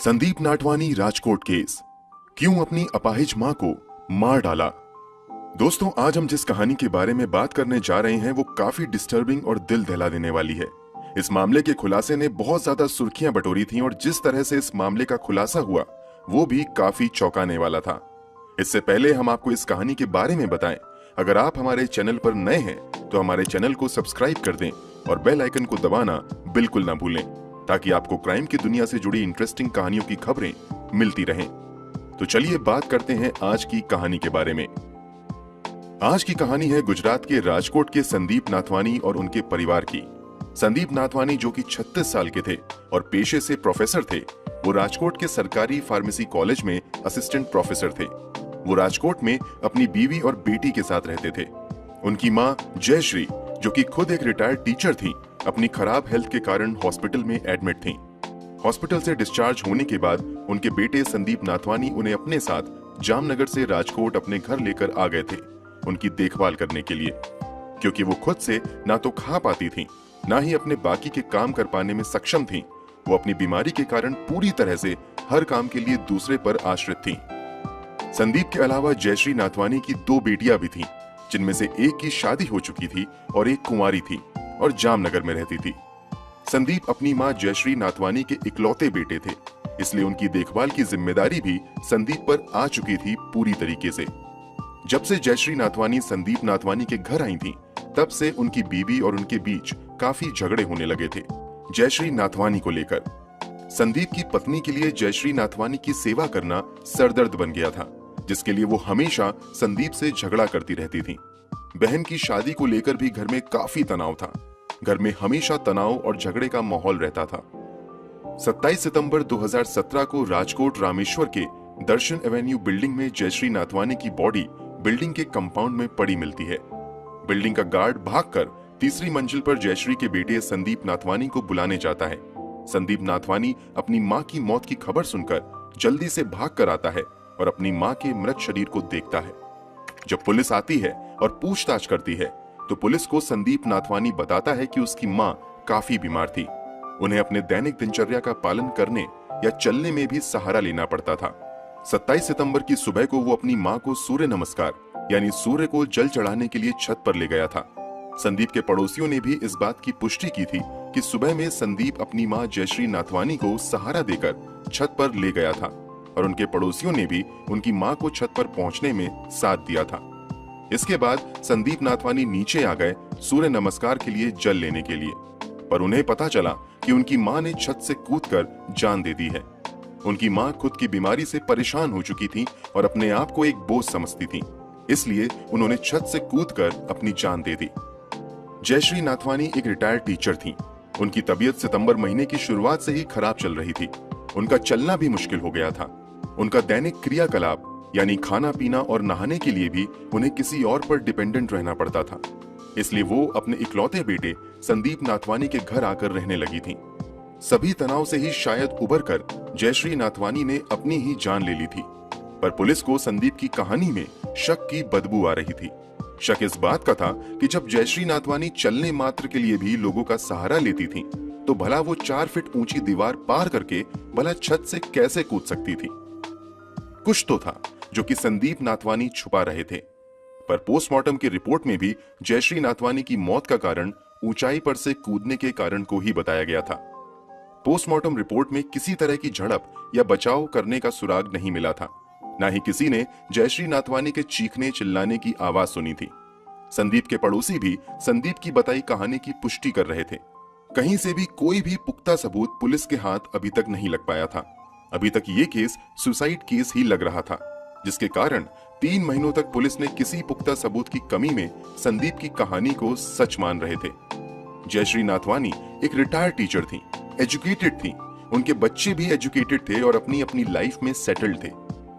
Sandeep नाटवानी Rajkot case, क्यों अपनी अपाहिज मां को मार डाला। दोस्तों, आज हम जिस कहानी के बारे में बात करने जा रहे हैं वो काफी डिस्टर्बिंग और दिल दहला देने वाली है। इस मामले के खुलासे ने बहुत ज्यादा सुर्खियां बटोरी थीं और जिस तरह से इस मामले का खुलासा हुआ वो भी काफी चौंकाने वाला था। इससे पहले हम आपको इस कहानी के बारे में बताएं, अगर आप हमारे चैनल पर नए हैं तो हमारे चैनल को सब्सक्राइब कर दें और बेल आइकन को दबाना बिल्कुल ना भूलें, ताकि आपको क्राइम की दुनिया से जुड़ी इंटरेस्टिंग कहानियों की खबरें मिलती रहें। तो चलिए बात करते हैं आज की कहानी के बारे में। आज की कहानी है गुजरात के राजकोट के संदीप नाथवानी और उनके परिवार की। संदीप नाथवानी जो कि 36 साल के थे और पेशे से प्रोफेसर थे, वो राजकोट के सरकारी फार्मेसी कॉलेज में असिस्टेंट प्रोफेसर थे। वो राजकोट में अपनी बीवी और बेटी के साथ रहते थे। उनकी मां जयश्री, जो कि खुद एक रिटायर्ड टीचर थी, अपनी खराब हेल्थ के कारण हॉस्पिटल में एडमिट थीं। हॉस्पिटल से डिस्चार्ज होने के बाद उनके बेटे संदीप नाथवानी उन्हें अपने साथ जामनगर से राजकोट अपने घर लेकर आ गए थे उनकी देखभाल करने के लिए, क्योंकि वो खुद से ना तो खा पाती थीं, ना ही अपने बाकी के काम कर पाने में सक्षम थीं। वो अपनी बीमारी के कारण पूरी तरह से हर काम के लिए दूसरे पर आश्रित थीं। संदीप के अलावा जयश्री नाथवानी की 2 बेटियां भी थीं, जिनमें से एक की शादी हो चुकी थी और एक कुंवारी थी और जामनगर में रहती थी। संदीप अपनी मां जयश्री नाथवानी के इकलौते बेटे थे, इसलिए उनकी देखभाल की जिम्मेदारी भी संदीप पर आ चुकी थी पूरी तरीके से। जब से जयश्री नाथवानी संदीप नाथवानी के घर आई थी, तब से उनकी बीवी और उनके बीच काफी झगड़े होने लगे थे जयश्री नाथवानी को लेकर। संदीप की पत्नी के लिए जयश्री नाथवानी की सेवा करना सरदर्द बन गया था, जिसके लिए वो हमेशा संदीप से झगड़ा करती रहती थी। बहन की शादी को लेकर भी घर में काफी तनाव था। घर में हमेशा तनाव और झगड़े का माहौल रहता था। 27 सितंबर 2017 को राजकोट रामेश्वर के दर्शन एवेन्यू बिल्डिंग में जयश्री नाथवानी की बॉडी बिल्डिंग के कंपाउंड में पड़ी मिलती है। बिल्डिंग का गार्ड भागकर तीसरी मंजिल पर जयश्री के बेटे संदीप नाथवानी को बुलाने जाता है। संदीप नाथवानी अपनी मां की मौत की खबर सुनकर जल्दी से भाग कर आता है और अपनी मां के मृत शरीर को देखता है। जब पुलिस आती है और पूछताछ करती है तो पुलिस को संदीप नाथवानी बताता है कि उसकी मां काफी बीमार थी। उन्हें अपने दैनिक दिनचर्या का पालन करने या चलने में भी सहारा लेना पड़ता था। 27 सितंबर की सुबह को वो अपनी मां को सूर्य नमस्कार यानी सूर्य को जल चढ़ाने के लिए छत पर ले गया था। संदीप के पड़ोसियों ने भी इस बात की पुष्टि की थी कि सुबह में संदीप अपनी मां जयश्री नाथवानी को सहारा देकर छत पर ले गया था और उनके पड़ोसियों ने भी उनकी मां को छत पर पहुंचने में साथ दिया था। इसके बाद संदीप नाथवानी नीचे आ गए सूर्य नमस्कार के लिए जल लेने के लिए, पर उन्हें पता चला कि उनकी मां ने छत से कूदकर जान दे दी है। उनकी मां खुद की बीमारी से परेशान हो चुकी थी और अपने आप को एक बोझ समझती थी, इसलिए उन्होंने छत से कूदकर अपनी जान दे दी। जयश्री नाथवानी एक रिटायर्ड टीचर थी। उनकी तबीयत सितंबर महीने की शुरुआत से ही खराब चल रही थी। उनका चलना भी मुश्किल हो गया था। उनका दैनिक क्रियाकलाप यानी खाना पीना और नहाने के लिए भी उन्हें किसी और पर डिपेंडेंट रहना पड़ता था, इसलिए वो अपने इकलौते बेटे संदीप नाथवानी के घर आकर रहने लगी थीं। सभी तनाव से ही शायद उबरकर जयश्री नाथवानी ने अपनी ही जान ले ली थी, पर पुलिस को संदीप की कहानी में शक की बदबू आ रही थी। शक इस बात का था कि जब जयश्री नाथवानी चलने मात्र के लिए भी लोगों का सहारा लेती थी, तो भला वो 4 फीट ऊंची दीवार पार करके भला छत से कैसे कूद सकती थी। कुछ तो था जो कि संदीप नाथवानी छुपा रहे थे, पर पोस्टमार्टम की रिपोर्ट में भी जयश्री नाथवानी की मौत का कारण ऊंचाई पर से कूदने के कारण को ही बताया गया था। पोस्टमार्टम रिपोर्ट में किसी तरह की झड़प या बचाव करने का सुराग नहीं मिला था, ना ही किसी ने जयश्री नाथवानी के चीखने चिल्लाने की आवाज सुनी थी। संदीप के पड़ोसी भी संदीप की बताई कहानी की पुष्टि कर रहे थे। कहीं से भी कोई भी पुख्ता सबूत पुलिस के हाथ अभी तक नहीं लग पाया था। अभी तक ये केस सुसाइड केस ही लग रहा था, जिसके कारण 3 महीनों तक पुलिस ने किसी पुख्ता सबूत की कमी में संदीप की कहानी को सच मान रहे थे। जयश्री नाथवानी एक रिटायर्ड टीचर थी, एजुकेटेड थी, उनके बच्चे भी एजुकेटेड थे और अपनी अपनी लाइफ में सेटल्ड थे।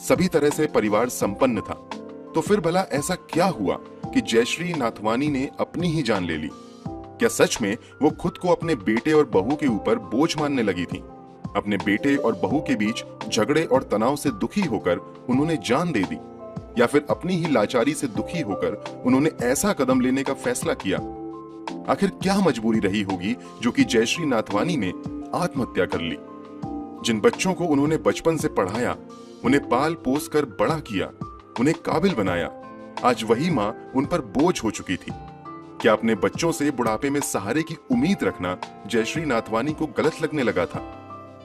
सभी तरह से परिवार संपन्न था। तो फिर भला ऐसा क्या हुआ कि जयश्री नाथवानी ने अपनी ही जान ले ली? क्या सच में वो खुद को अपने बेटे और बहू के ऊपर बोझ मानने लगी थी? अपने बेटे और बहू के बीच झगड़े और तनाव से दुखी होकर उन्होंने जान दे दी, या फिर अपनी ही लाचारी से दुखी होकर उन्होंने ऐसा कदम लेने का फैसला किया? आखिर क्या मजबूरी रही होगी जो कि जयश्री नाथवानी ने आत्महत्या कर ली? जिन बच्चों को उन्होंने बचपन से पढ़ाया, उन्हें पाल पोस कर बड़ा किया, उन्हें काबिल बनाया, आज वही माँ उन पर बोझ हो चुकी थी। क्या अपने बच्चों से बुढ़ापे में सहारे की उम्मीद रखना जयश्री नाथवानी को गलत लगने लगा था?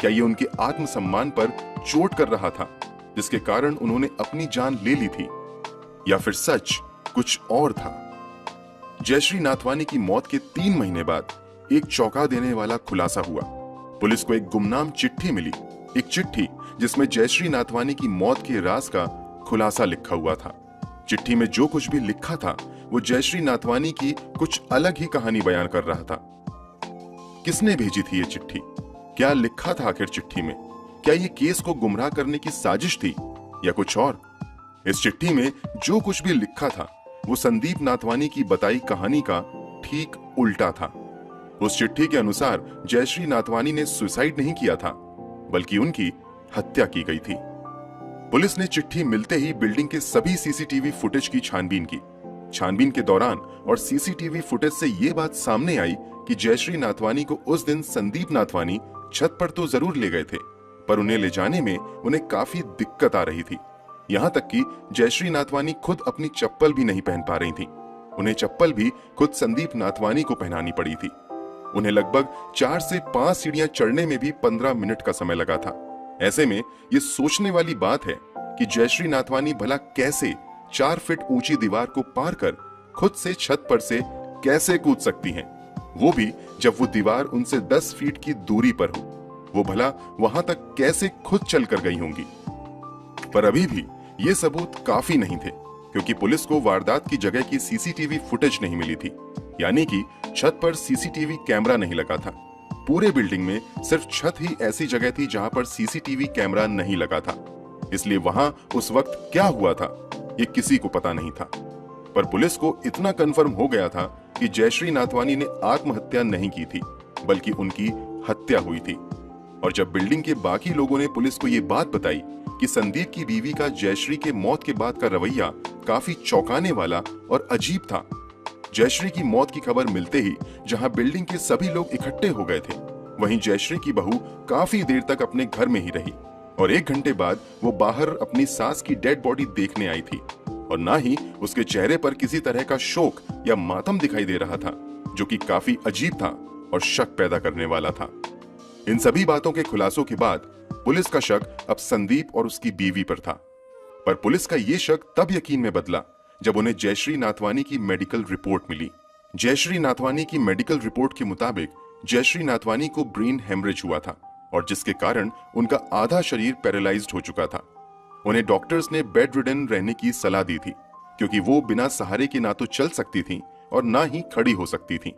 क्या ये उनके आत्मसम्मान पर चोट कर रहा था, जिसके कारण उन्होंने अपनी जान ले ली थी? या फिर सच कुछ और था? जयश्री नाथवानी की मौत के 3 महीने बाद एक चौंका देने वाला खुलासा हुआ। पुलिस को एक गुमनाम चिट्ठी मिली, एक चिट्ठी जिसमें जयश्री नाथवानी की मौत के राज का खुलासा लिखा हुआ था। चिट्ठी में जो कुछ भी लिखा था वो जयश्री नाथवानी की कुछ अलग ही कहानी बयान कर रहा था। किसने भेजी थी ये चिट्ठी? क्या लिखा था आखिर चिट्ठी में? क्या ये केस को गुमराह करने की साजिश थी या कुछ और? इस चिट्ठी में जो कुछ भी लिखा था वो संदीप नाथवानी की बताई कहानी का ठीक उल्टा था। उस चिट्ठी के अनुसार जयश्री नाथवानी ने सुसाइड नहीं किया था, बल्कि उनकी हत्या की गई थी। पुलिस ने चिट्ठी मिलते ही बिल्डिंग के सभी सीसीटीवी फुटेज की छानबीन की। छानबीन के दौरान और सीसीटीवी फुटेज से ये बात सामने आई कि जयश्री नाथवानी को उस दिन संदीप नाथवानी छत पर तो जरूर ले गए थे, पर उन्हें ले जाने में उन्हें काफी दिक्कत आ रही थी। यहाँ तक कि जयश्री नाथवानी खुद अपनी चप्पल भी नहीं पहन पा रही थी। उन्हें चप्पल भी खुद संदीप नाथवानी को पहनानी पड़ी थी। उन्हें लगभग 4 से 5 सीढ़ियां चढ़ने में भी 15 मिनट का समय लगा था। ऐसे में ये सोचने वाली बात है कि जयश्री नाथवानी भला कैसे 4 फीट ऊंची दीवार को पार कर खुद से छत पर से कैसे कूद सकती हैं, वो भी जब वो दीवार उनसे 10 फीट की दूरी पर हो। वो भला वहां तक कैसे खुद चल कर गई होंगी? पर अभी भी ये सबूत काफी नहीं थे, क्योंकि पुलिस को वारदात की जगह की सीसीटीवी फुटेज नहीं मिली थी। यानी कि छत पर सीसीटीवी कैमरा नहीं लगा था। पूरे बिल्डिंग में सिर्फ छत ही ऐसी जगह थी जहां पर सीसीटीवी कैमरा नहीं लगा था। इसलिए वहां उस वक्त क्या हुआ था ये किसी को पता नहीं था। पर पुलिस को इतना कंफर्म हो गया था कि जयश्री नाथवानी ने आत्महत्या नहीं की थी, बल्कि उनकी हत्या हुई थी। और जब बिल्डिंग के बाकी लोगों ने पुलिस को ये बात बताई कि संदीप की बीवी का जयश्री के मौत के बाद का रवैया काफी चौंकाने वाला और अजीब था। जयश्री की मौत की खबर मिलते ही जहां बिल्डिंग के सभी लोग इकट्ठे हो गए थे, वहीं जयश्री की बहू काफी देर तक अपने घर में ही रही और 1 घंटे बाद वो बाहर अपनी सास की डेड बॉडी देखने आई थी। और ना ही उसके चेहरे पर किसी तरह का शोक या मातम दिखाई दे रहा था, जो कि काफी अजीब था और शक पैदा करने वाला था। इन सभी बातों के खुलासों के बाद पुलिस का शक अब संदीप और उसकी बीवी पर था। पर पुलिस का ये शक तब यकीन में बदला जब उन्हें जयश्री नाथवानी की मेडिकल रिपोर्ट मिली। जयश्री नाथवानी की मेडिकल रिपोर्ट के मुताबिक जयश्री नाथवानी को ब्रेन हेमरेज हुआ था और जिसके कारण उनका आधा शरीर पैरालाइज्ड हो चुका था। उन्हें डॉक्टर्स ने बेड रिडन रहने की सलाह दी थी, क्योंकि वो बिना सहारे के ना तो चल सकती थी और ना ही खड़ी हो सकती थी।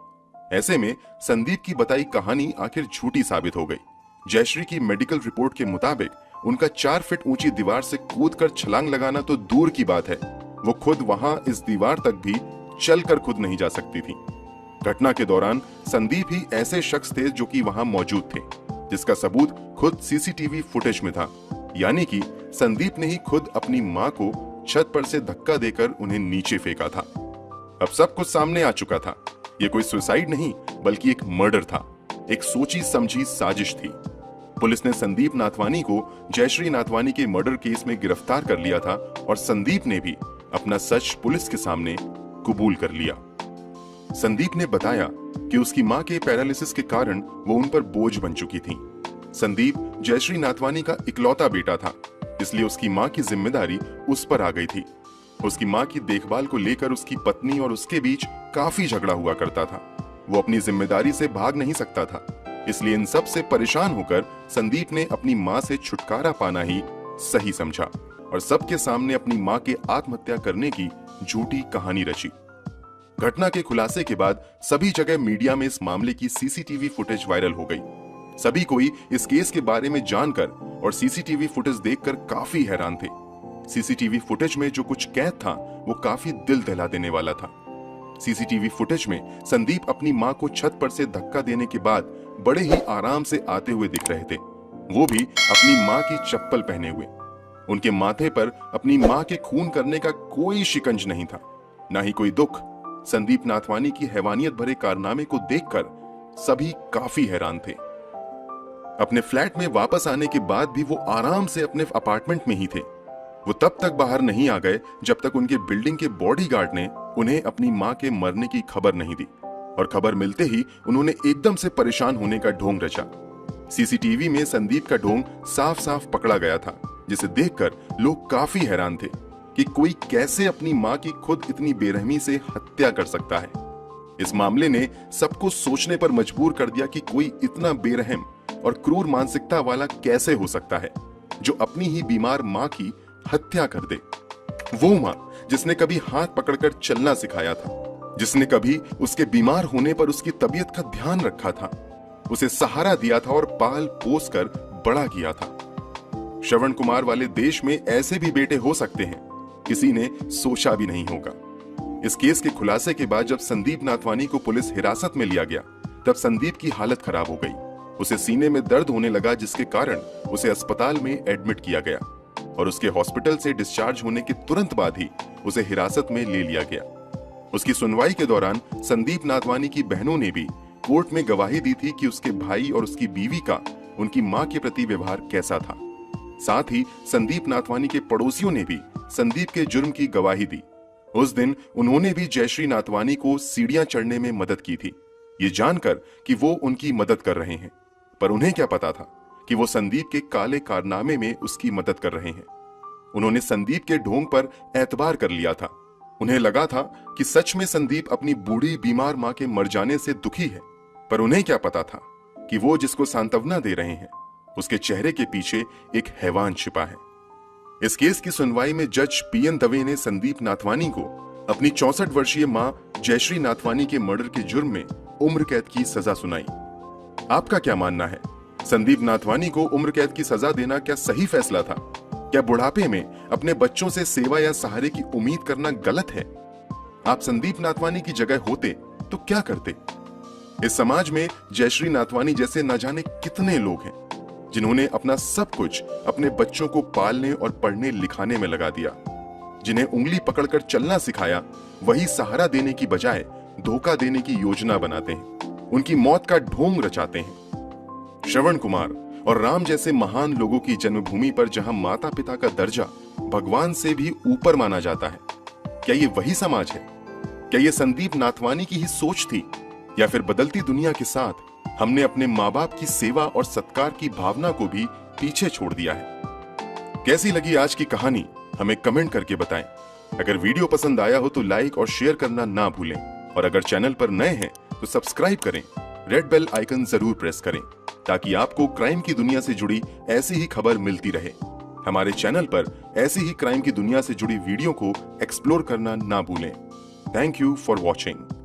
ऐसे में संदीप की बताई कहानी आखिर झूठी साबित हो गई। जयश्री की मेडिकल रिपोर्ट के मुताबिक उनका 4 फीट ऊंची दीवार से कूदकर छलांग लगाना तो दूर की बात है, वो खुद वहां इस दीवार तक भी चलकर खुद नहीं जा सकती थी। घटना के दौरान संदीप ही ऐसे शख्स थे जो कि वहां मौजूद थे, जिसका सबूत खुद सीसीटीवी फुटेज में था। यानी कि संदीप ने ही खुद अपनी मां को छत पर से धक्का देकर उन्हें नीचे फेंका था। अब सब कुछ सामने आ चुका था। ये कोई सुसाइड नहीं, बल्कि एक मर्डर था, एक सोची समझी साजिश थी। पुलिस ने संदीप नाथवानी को जयश्री नाथवानी के मर्डर केस में गिरफ्तार कर लिया था और संदीप ने भी अपना सच पुलिस के सामने कबूल कर लिया। संदीप ने बताया कि उसकी मां के पैरालिसिस के कारण वो उन पर बोझ बन चुकी थी। संदीप जयश्री नाथवानी का इकलौता बेटा था, इसलिए उसकी मां की जिम्मेदारी उस पर आ गई थी। उसकी मां की देखभाल को लेकर उसकी पत्नी और उसके बीच काफी झगड़ा हुआ करता था। वो अपनी जिम्मेदारी से भाग नहीं सकता था, इसलिए इन सब से परेशान होकर संदीप ने अपनी मां से छुटकारा पाना ही सही समझा और सबके सामने अपनी मां के आत्महत्या करने की झूठी कहानी रची। घटना के खुलासे के बाद सभी जगह मीडिया में इस मामले की सीसीटीवी फुटेज वायरल हो गई। सभी कोई इस केस के बारे में जानकर और सीसीटीवी फुटेज देखकर काफी हैरान थे। सीसीटीवी फुटेज में जो कुछ कैद था वो काफी दिल दहला देने वाला था। सीसीटीवी फुटेज में संदीप अपनी मां को छत पर से धक्का देने के बाद बड़े ही आराम से आते हुए दिख रहे थे, वो भी अपनी मां की चप्पल पहने हुए। उनके माथे पर अपनी मां के खून करने का कोई शिकंज नहीं था, ना ही कोई दुख। संदीप नाथवानी की हैवानियत भरे कारनामे को देखकर सभी काफी हैरान थे। अपने फ्लैट में वापस आने के बाद भी वो आराम से अपने अपार्टमेंट में ही थे। वो तब तक बाहर नहीं आ गए जब तक उनके बिल्डिंग के बॉडीगार्ड ने उन्हें अपनी मां के मरने की खबर नहीं दी, और खबर मिलते ही उन्होंने एकदम से परेशान होने का ढोंग रचा। सीसीटीवी में संदीप का ढोंग साफ साफ पकड़ा गया था, जिसे देखकर लोग काफी हैरान थे कि कोई कैसे अपनी मां की खुद इतनी बेरहमी से हत्या कर सकता है। इस मामले ने सबको सोचने पर मजबूर कर दिया कि कोई इतना बेरहम और क्रूर मानसिकता वाला कैसे हो सकता है जो अपनी ही बीमार मां की हत्या कर दे। वो मां जिसने कभी हाथ पकड़कर चलना सिखाया था, जिसने कभी उसके बीमार होने पर उसकी तबीयत का ध्यान रखा था, उसे सहारा दिया था और पाल पोस कर बड़ा किया था। श्रवण कुमार वाले देश में ऐसे भी बेटे हो सकते हैं, किसी ने सोचा भी नहीं होगा। इस केस के खुलासे के बाद जब संदीप नाथवानी को पुलिस हिरासत में लिया गया, तब संदीप की हालत खराब हो गई। उसे सीने में दर्द होने लगा, जिसके कारण उसे अस्पताल में एडमिट किया गया और उसके हॉस्पिटल से डिस्चार्ज होने के तुरंत बाद ही उसे हिरासत में ले लिया गया। उसकी सुनवाई के दौरान संदीप नाथवानी की बहनों ने भी कोर्ट में गवाही दी थी कि उसके भाई और उसकी बीवी का उनकी मां के प्रति व्यवहार कैसा था। साथ ही संदीप नाथवानी के पड़ोसियों ने भी संदीप के जुर्म की गवाही दी। उस दिन उन्होंने भी जयश्री नाथवानी को सीढ़ियां चढ़ने में मदद की थी, ये जानकर कि वो उनकी मदद कर रहे हैं, पर उन्हें क्या पता था कि वो संदीप के काले कारनामे में उसकी मदद कर रहे हैं। उन्होंने संदीप के ढोंग पर एतबार कर लिया था। उन्हें लगा था कि सच में संदीप अपनी बूढ़ी बीमार मां के मर जाने से दुखी है, पर उन्हें क्या पता था कि वो जिसको सांत्वना दे रहे हैं उसके चेहरे के पीछे एक हैवान छिपा है। इस केस की सुनवाई में जज पीएन दवे ने संदीप नाथवानी को अपनी 64 वर्षीय मां जयश्री नाथवानी के मर्डर के जुर्म में उम्र कैद की सजा सुनाई। आपका क्या मानना है? संदीप नाथवानी को उम्र कैद की सजा देना क्या सही फैसला था? क्या बुढ़ापे में अपने बच्चों से सेवा या सहारे की उम्मीद करना गलत है? आप संदीप नाथवानी की जगह होते तो क्या करते? इस समाज में जयश्री नाथवानी जैसे न जाने कितने लोग हैं जिन्होंने अपना सब कुछ अपने बच्चों को पालने और पढ़ने लिखाने में लगा दिया। जिन्हें उंगली पकड़कर चलना सिखाया, वही सहारा देने की बजाय धोखा देने की योजना बनाते हैं, उनकी मौत का ढोंग रचाते हैं। श्रवण कुमार और राम जैसे महान लोगों की जन्मभूमि पर जहां माता पिता का दर्जा भगवान से भी ऊपर माना जाता है, क्या ये वही समाज है? क्या ये संदीप नाथवानी की ही सोच थी, या फिर बदलती दुनिया के साथ हमने अपने माँ बाप की सेवा और सत्कार की भावना को भी पीछे छोड़ दिया है? कैसी लगी आज की कहानी, हमें कमेंट करके बताएं। अगर वीडियो पसंद आया हो तो लाइक और शेयर करना ना भूलें, और अगर चैनल पर नए हैं तो सब्सक्राइब करें, रेड बेल आइकन जरूर प्रेस करें ताकि आपको क्राइम की दुनिया से जुड़ी ऐसी ही खबर मिलती रहे। हमारे चैनल पर ऐसी ही क्राइम की दुनिया से जुड़ी वीडियो को एक्सप्लोर करना ना भूलें। Thank you for watching.